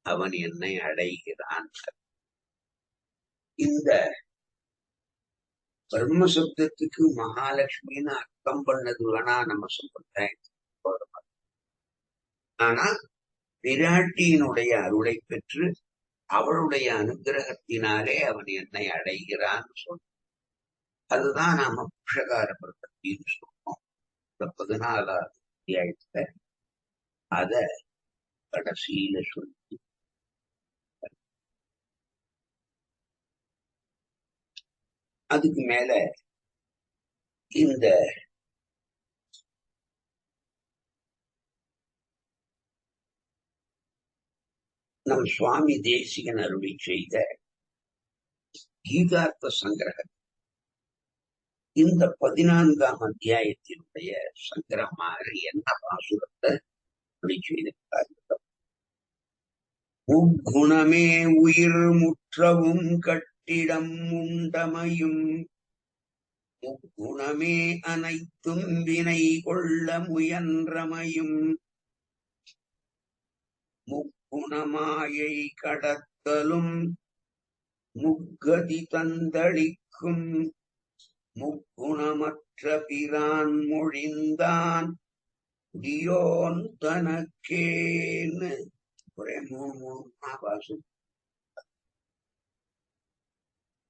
அவன் என்னை அடைகிறான். இந்த பிரம்மசப்தத்துக்கு மகாலட்சுமின்னு அர்த்தம் பண்ணது வேணா நம்ம சொல்றேன். ஆனா பிராட்டியினுடைய அருளை பெற்று அவளுடைய அனுகிரகத்தினாலே அவன் என்னை அடைகிறான்னு சொல்ற. அதுதான் நாம புருஷகார பிரபத்தின்னு சொல்றோம். 14வது அத்தியாயத்துல அத கடைசியில சொல்லி அதுக்கு மேல இந்த நம் சுவாமி தேசிகன் அருளி செய்த கீதார்த்த சங்கிரகம், இந்த 14ஆம் அத்தியாயத்தினுடைய சங்கிரகமாக என்ன பாசுரத்தை அருளி செய்திருக்கார்கள். முக்குணமே உயிர் முற்றவும் கட்டிடம் உண்டமையும் முக்குணமே அனைத்தும் வினை கொள்ள முயன்றமையும் முக்குணமாயை கடத்தலும் முக்கதி தந்தளிக்கும் முக்குணமற்ற பிரான் மொழிந்தான் முடியோன் தனக்கேன்னு ஒரே மூணு ஆபாசம்.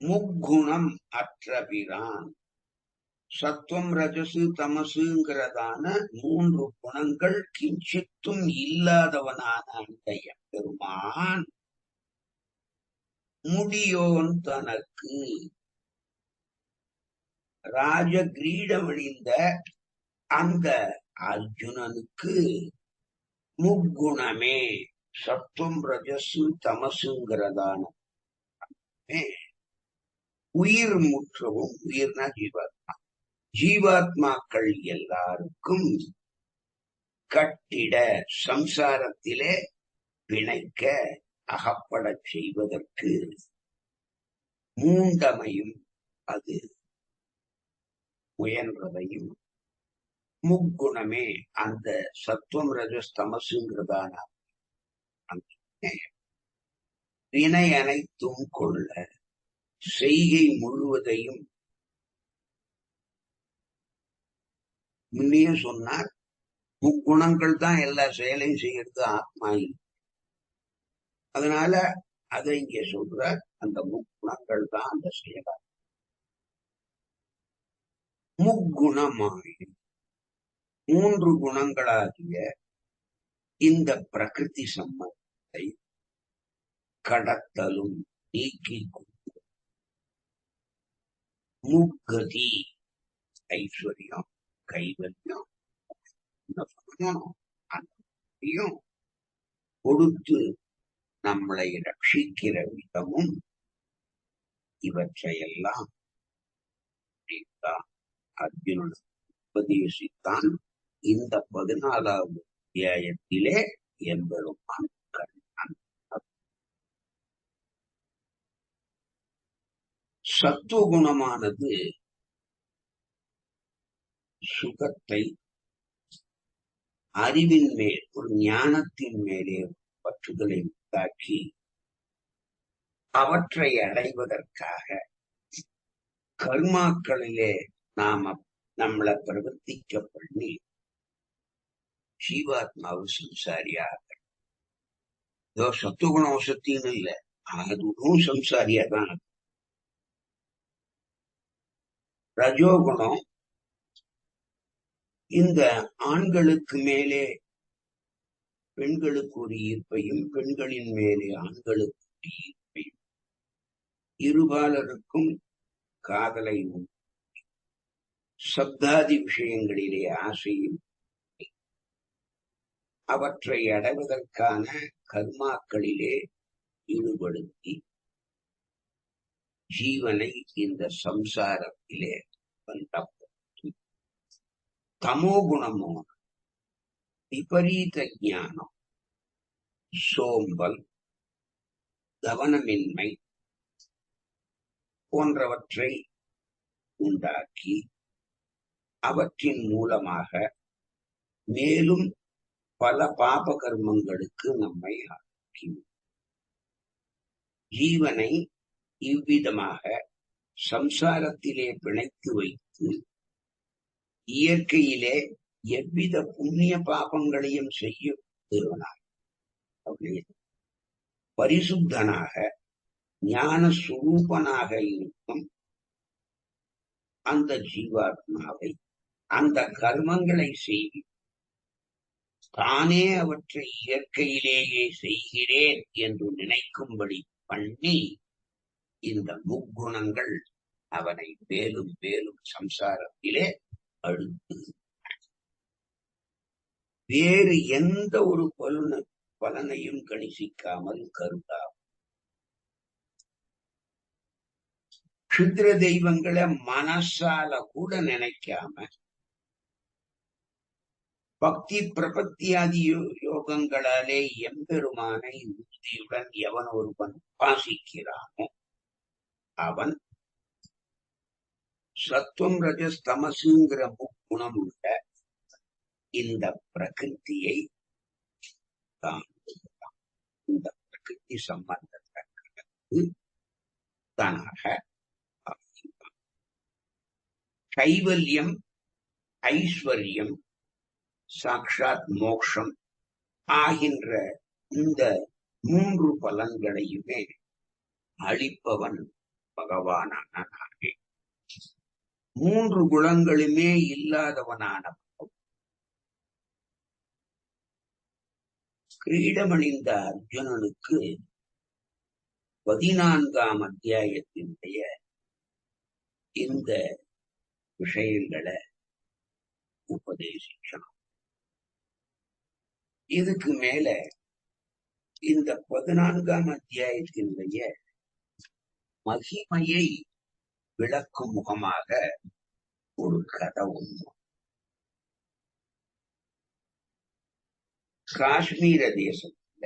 முக்குணம் அற்ற பிரான், சத்துவம் ரஜசு தமசுங்கிறதான மூன்று குணங்கள் கிஞ்சித்தும் இல்லாதவனான அந்த எம்பெருமான் முடியோன் தனக்கு ராஜ கிரீடமணிந்த அந்த அர்ஜுனனுக்கு முக்குணமே சத்துவம் ரஜசு தமசுங்கிறதான உயிர் முற்றவும், உயிர்னா ஜீவாத்மா, ஜீவாத்மாக்கள் எல்லாருக்கும் கட்டிட சம்சாரத்திலே பிணைக்க அகப்படச் செய்வதற்கு மூண்டமையும் அது முயன்றதையும் முக்குணமே அந்த சத்துவம் ரஜஸ் தமசுங்கிறதான வினை அனைத்தும் கொள்ள செய்கை முழுவதையும் முன்னே சொன்னார். முக்குணங்கள் தான் எல்லா செயலையும் செய்யறது ஆத்மா. அதனால அதை இங்கே சொல்ற அந்த முக்குணங்கள் தான் அந்த செயலா. முக்குணமாய் மூன்று குணங்களாகிய இந்த பிரகிருதி சம்பந்தத்தை கடத்தலும் நீக்கி முக்கதி ஐஸ்வர்யம் கைவல்யம் அதையும் கொடுத்து நம்மளை ரட்சிக்கிற விதமும் இவற்றையெல்லாம் அர்ஜுனன் உபதேசித்தான். இந்த 14வது அத்தியாயத்திலே எம்பெருமான் கண்டான். சத்துவகுணமானது சுகத்தை அறிவின் மேல் ஒரு ஞானத்தின் மேலே பற்றுதலை உண்டாக்கி அவற்றை அடைவதற்காக கர்மாக்களிலே நம்மளை பிரவர்த்திக்க பண்ணி ஜீவாத்மாவு சம்சாரியாக சத்துவகுணம் வசத்தின்னு இல்ல, அதுவும் சம்சாரியா தான். ரஜோகுணம் இந்த ஆண்களுக்கு மேலே பெண்களுக்கு ஒரு ஈர்ப்பையும் பெண்களின் மேலே ஆண்களுக்கு ஒரு ஈர்ப்பையும் இருபாலருக்கும் காதலையும் சப்தாதி விஷயங்களிலே ஆசையும் அவற்றை அடைவதற்கான கர்மாக்களிலே ஈடுபடுத்தி ஜீவனை இந்த சம்சாரத்திலே பந்தப்படுத்தி தமோகுணமோ விபரீத ஞானம், சோம்பல், கவனமின்மை போன்றவற்றை உண்டாக்கி அவற்றின் மூலமாக மேலும் பல பாப கர்மங்களுக்கு நம்மை ஆக்கி ஜீவனை இவ்விதமாக சம்சாரத்திலே பிணைத்து வைத்து இயற்கையிலே எவ்வித புண்ணிய பாபங்களையும் செய்ய விடுவனார். பரிசுத்தனாக ஞான சுரூபனாக இருக்கும் அந்த ஜீவாத்மாவை அந்த கர்மங்களை செய்து தானே அவற்றை இயற்கையிலேயே செய்கிறேன் என்று நினைக்கும்படி பண்ணி இந்த முக்குணங்கள் அவனை மேலும் மேலும் சம்சாரத்திலே அழுத்து வேறு எந்த ஒரு பலனையும் கணிசிக்காமல் கருதாம். க்ஷுத்ர தெய்வங்களை மனசால கூட நினைக்காம பக்தி பிரபத்தியாதி ஸ்லோகங்களாலே எம்பெருமானை உறுதியுடன் எவன் ஒருவன் உபாசிக்கிறானோ அவன் சத்துவம் ரஜஸ் தமசுங்கிற முக்குணமுள்ள இந்த பிரகிருத்தியை தான் இந்த பிரகிருதி சம்பந்தத்தக்கதற்கு தானாக ஆகின்றான். கைவல்யம், ஐஸ்வர்யம், சாட்சாத் மோக்ஷம் ஆகின்ற இந்த 3 பலன்களையுமே அளிப்பவன் பகவானான நானே. 3 குணங்களுமே இல்லாதவனான கிரீடமணிந்த அர்ஜுனனுக்கு 14ஆம் அத்தியாயத்தினுடைய இந்த விஷயங்களை உபதேசிக்கணும். இதுக்கு மேல இந்த 14ஆம் அத்தியாயத்தினுடைய மகிமையை விளக்கும் முகமாக ஒரு கதை ஒன்று. காஷ்மீர தேசத்துல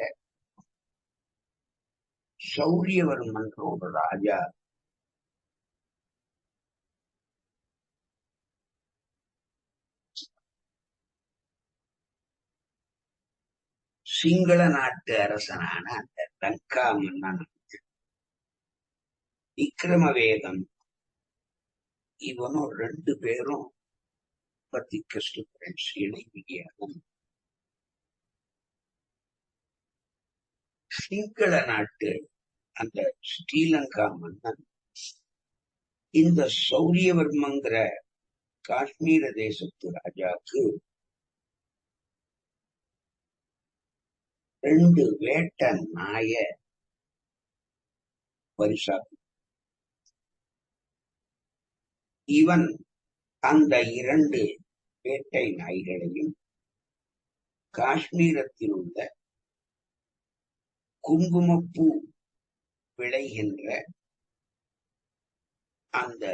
சௌரியவர்மன் ஒரு ராஜா சிங்கள நாட்டு அரசனான அந்த லங்கா மன்னன் விக்ரமவேதன் இவனும் 2 பேரும் பத்திகஸ்ட் ஃப்ரெண்ட்ஸ், இணைவியாகும். சிங்கள நாட்டு அந்த ஸ்ரீலங்கா மன்னன் இந்த சௌரியவர்மங்கிற காஷ்மீர தேசத்து ராஜாக்கு 2 வேட்டை நாய பரிசா. இவன் அந்த 2 வேட்டை நாய்களையும் காஷ்மீரத்தில் உள்ள குங்குமப்பூ விளைகின்ற அந்த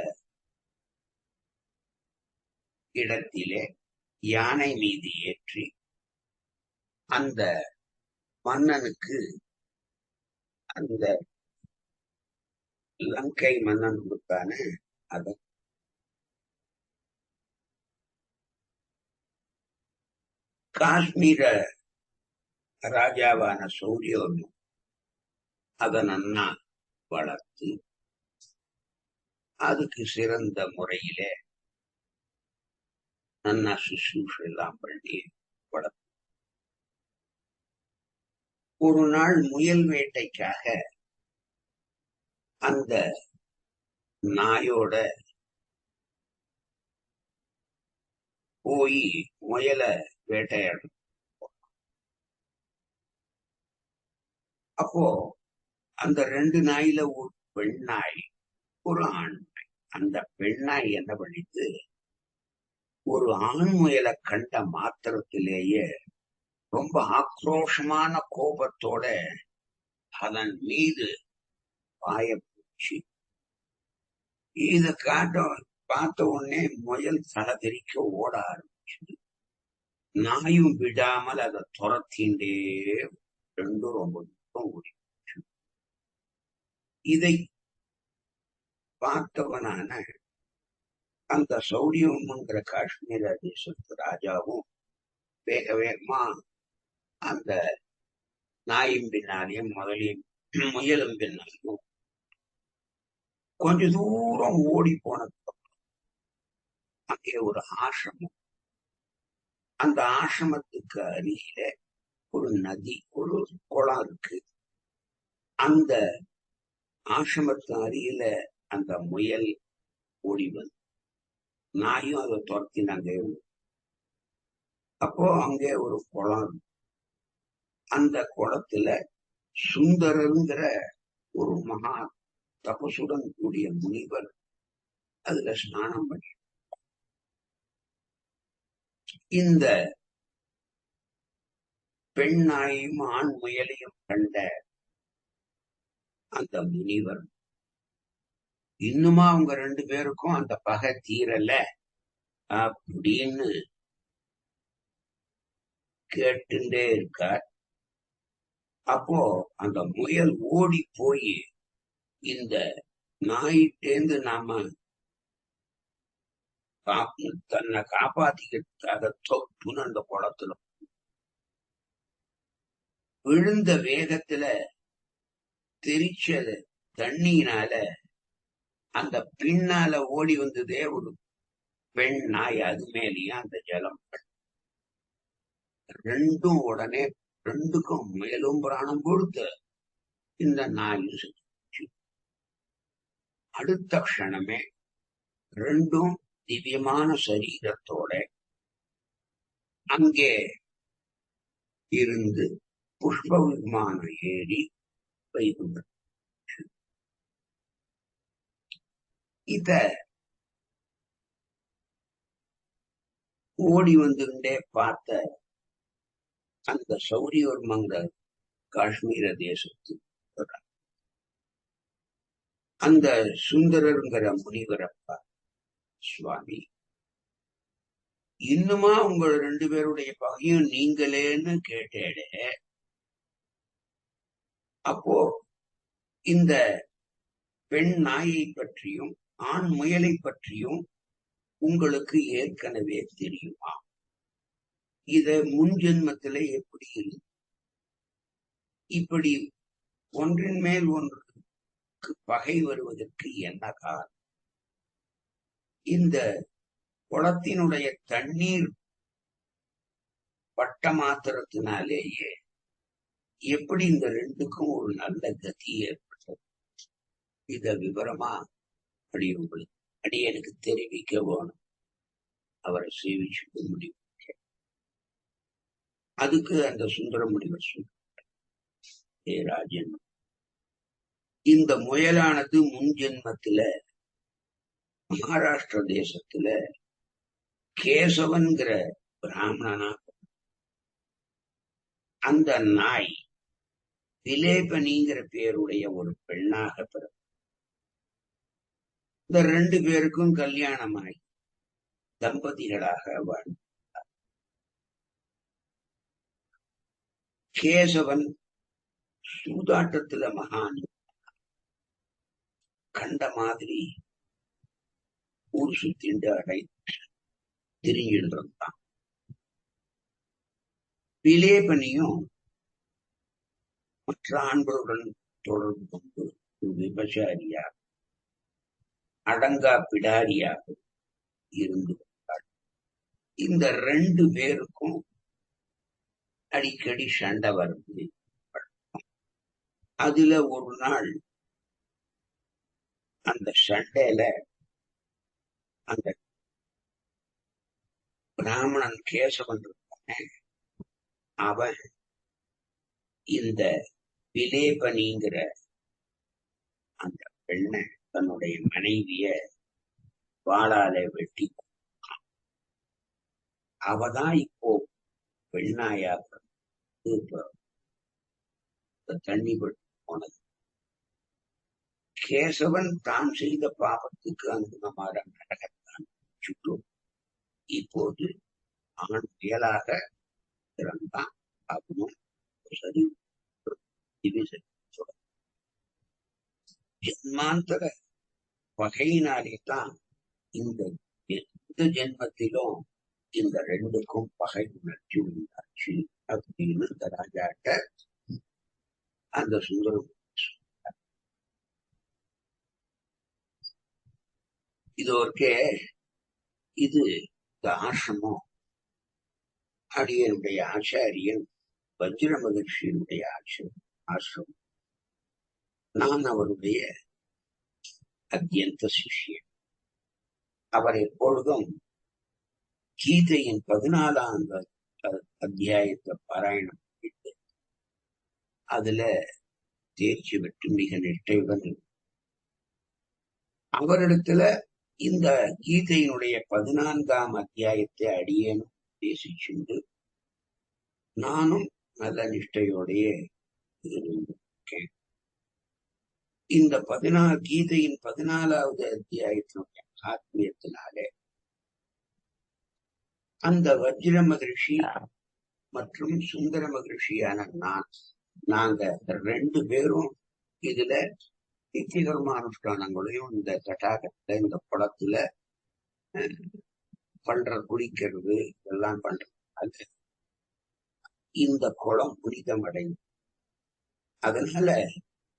இடத்திலே யானை மீது ஏற்றி அந்த மன்னனுக்கு, அந்த லங்கை மன்னன் கொடுத்தான அத காஷ்மீர ராஜாவான சௌரியவர்மன் அதை நன்னா வளர்த்து அதுக்கு சிறந்த முறையில நன்னா சுசூஷ எல்லாம் பண்ணி வளர்த்து ஒரு நாள் முயல் வேட்டைக்காக அந்த நாயோட போய் முயலை வேட்டையாடும். அப்போ அந்த 2 நாயில ஒரு பெண் நாய், ஒரு ஆண் நாய். அந்த பெண் நாய் என்ன பண்ணிட்டு, ஒரு ஆண் முயலை கண்ட மாத்திரத்திலேயே ரொம்ப ஆக்ரோஷமான கோபத்தோட அதன் மீது பாய பூச்சி இத பார்த்த உடனே முயல் தலதெறிக்க ஓட ஆரம்பிச்சது. நாயும் விடாமல் அதை துரத்தின்றே 2 ரொம்ப தூரம் ஓடி. இதை பார்த்தவனான அந்த சௌரியம்ங்கிற காஷ்மீர தேசத்து ராஜாவும் வேக வேகமா அந்த நாயும் பின்னாலையும் முயலும் பின்னாலையும் கொஞ்ச தூரம் ஓடி போனதுக்கு அங்கே ஒரு ஆசிரமம். அந்த ஆசிரமத்துக்கு அருகில ஒரு நதி, ஒரு குளம் இருக்கு. அந்த ஆசிரமத்து அருகில அந்த முயல் ஓடி வந்து நாயும் அதை துரத்தினாங்க. அப்போ அங்கே ஒரு குளம், அந்த குளத்துல சுந்தரங்கிற ஒரு மகா தபசுடன் கூடிய முனிவர் அதுல ஸ்நானம் பண்ணி இந்த பெண் நாயையும் ஆண் முயலையும் கண்ட அந்த முனிவர் இன்னுமா அவங்க 2 பேருக்கும் அந்த பகை தீரல அப்படின்னு கேட்டுட்டே இருக்கார். அப்போ அந்த முயல் ஓடி போய் இந்த நாயிட்டேந்து நாம தன்னை காப்பாத்திக்கிறதுக்காக தொப்புன்னு அந்த குளத்துல விழுந்த வேகத்துல தெரிச்ச தண்ணியினால அந்த பின்னால ஓடி வந்ததே ஒரு பெண் நாய், அது மேலேயும் அந்த ஜலம் ரெண்டும் உடனே ரெண்டுக்கும் மேலும் பிராணம் கொடுத்து இந்த நாய் செத்துச்சு. அடுத்த க்ஷணமே ரெண்டும் திவ்யமான சரீரத்தோட அங்கே இருந்து புஷ்ப விமானம் ஏறி வைகுண்டம். இத ஓடி வந்துட்டே பார்த்த அந்த சௌரியவர்மங்க காஷ்மீர தேசத்து அந்த சுந்தரருங்கிற முனிவரப்பா, சுவாமி இன்னுமா உங்கள் ரெண்டு பேருடைய பகையும் நீங்களேன்னு கேட்டேடே. அப்போ இந்த பெண் நாயை பற்றியும் ஆண் முயலை பற்றியும் உங்களுக்கு ஏற்கனவே தெரியுமா? இத முன் ஜென்மத்தில எப்படி இருக்கு? இப்படி ஒன்றின் மேல் ஒன்றுக்கு பகை வருவதற்கு என்ன காரணம்? இந்த குளத்தினுடைய தண்ணீர் பட்ட மாத்திரத்தினாலேயே எப்படி இந்த ரெண்டுக்கும் ஒரு நல்ல கதி ஏற்பட்டது? இத விவரமா அடி எனக்கு தெரிவிக்க வேணும். அவரை சேவிச்சுக்க முடியும். அதுக்கு அந்த சுந்தர முனிவர் சொல்ற, ஏ ராஜன், இந்த முயலானது முன் ஜென்மத்தில மகாராஷ்டிர தேசத்துல கேசவன்கிற பிராமணனா, அந்த நாய் விலேபனிங்கிற பேருடைய ஒரு பெண்ணாக பிறகு இந்த ரெண்டு பேருக்கும் கல்யாணமாய் தம்பதிகளாக வாழ்ந்தார். கேசவன் சூதாட்டத்துல மகான், கண்ட மாதிரி ஊர் சுத்திண்டு அடை திரிஞ்சிட்டு இருந்தான். விலேபனியும் மற்ற ஆண்களுடன் தொடர்பு கொண்டு விபச்சாரியாக அடங்கா பிடாரியாக இருந்து வந்தாள். இந்த ரெண்டு பேருக்கும் அடிக்கடி சண்டை வருது. அதுல ஒரு நாள் அந்த சண்டையில அந்த பிராமணன் கேசவன் இருக்கானே, அவன் இந்த விலேபனிங்கிற அந்த பெண்ணை, தன்னுடைய மனைவிய வாளால வெட்டி, அவதான் இப்போ பெண்ணாயாக தண்ணி பட்டு போனது. கேசவன் தான் செய்த பாவத்துக்கு அனுகுணமாக நடக்கத்தான் சுற்றும். இப்போது ஆண் புயலாக பிறந்தான். அவனும் சரி ஜென்மாந்தர பகையினாலே தான் இந்த ஜென்மத்திலும் இந்த ரெண்டுக்கும் பகை உணர்ச்சி உண்டாச்சு அப்படின்னு இந்த ராஜாட்ட அந்த சுந்தரம் இது ஒருக்கே இது இந்த ஆசிரமம் அடியனுடைய ஆச்சாரியன் வஜ்ர மகர்ஷியினுடைய ஆசிரமம். நான் அவருடைய அத்தியந்த சிஷ்யன். அவர் எப்பொழுதும் கீதையின் 14ஆம் அத்தியாயத்தை பாராயணம் பண்ணிட்டு அதுல தேர்ச்சி பெற்று மிக நிஷ்டையுடன் அவரிடத்துல இந்த கீதையினுடைய 14ஆம் அத்தியாயத்தை அடியேனும் பேசிச்சுண்டு நானும் நல்ல நிஷ்டையோடையே இருந்திருக்கேன். இந்த கீதையின் 14ஆவது அத்தியாயத்தினுடைய ஆத்மியத்தினாலே அந்த வஜ்ர மகரிஷி மற்றும் சுந்தர மகிழ்ச்சியான நாங்க 2 பேரும் இதுல நித்திய கர்மானுஷ்டானங்களையும் இந்த தடாகத்துல இந்த குளத்துல குளிக்கிறது இதெல்லாம் பண்றது. அது இந்த குளம் புனிதம் அடையும். அதனால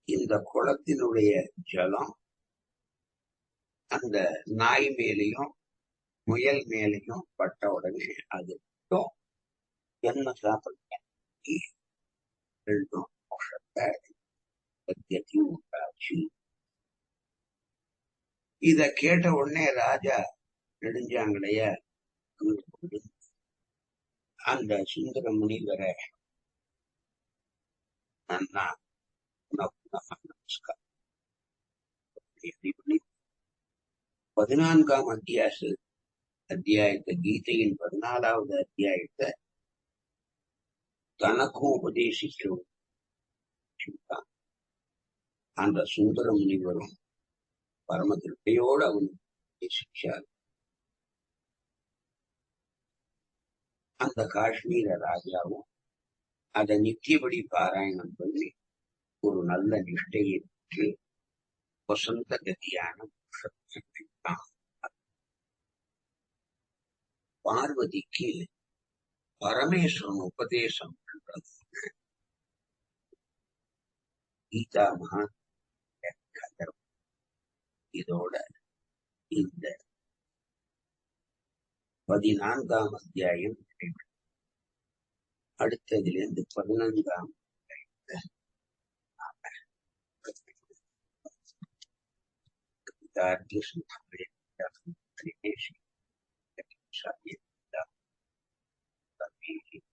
இந்த குளத்தினுடைய ஜலம் அந்த நாய் மேலையும் முயல் மேலையும் பட்ட உடனே அது என்ன சாப்பிட உண்டாச்சு. இத கேட்ட உடனே ராஜா நெடுஞ்சாங்கடைய அந்த சுந்தர முனிவரை நமஸ்காரம் 14ஆம் அத்தியாயத்தை கீதையின் 14வது அத்தியாயத்தை தனக்கும் உபதேசிச்சு அந்த சுந்தர முனிவரும் பரம திருப்தியோடு அவனுக்கு உபதேசிச்சார். அந்த காஷ்மீர ராஜாவும் அதை நித்தியபடி பாராயணம் பண்ணி ஒரு நல்ல நிஷ்டையை பெற்று வசந்த கதியான பார்வதிக்கு பரமேஸ்வரன் உபதேசம் பண்றது கீதா மகா இதோட இந்த 14ஆம் அத்தியாயம் அடுத்ததிலிருந்து 15ஆம் அத்தியாயம்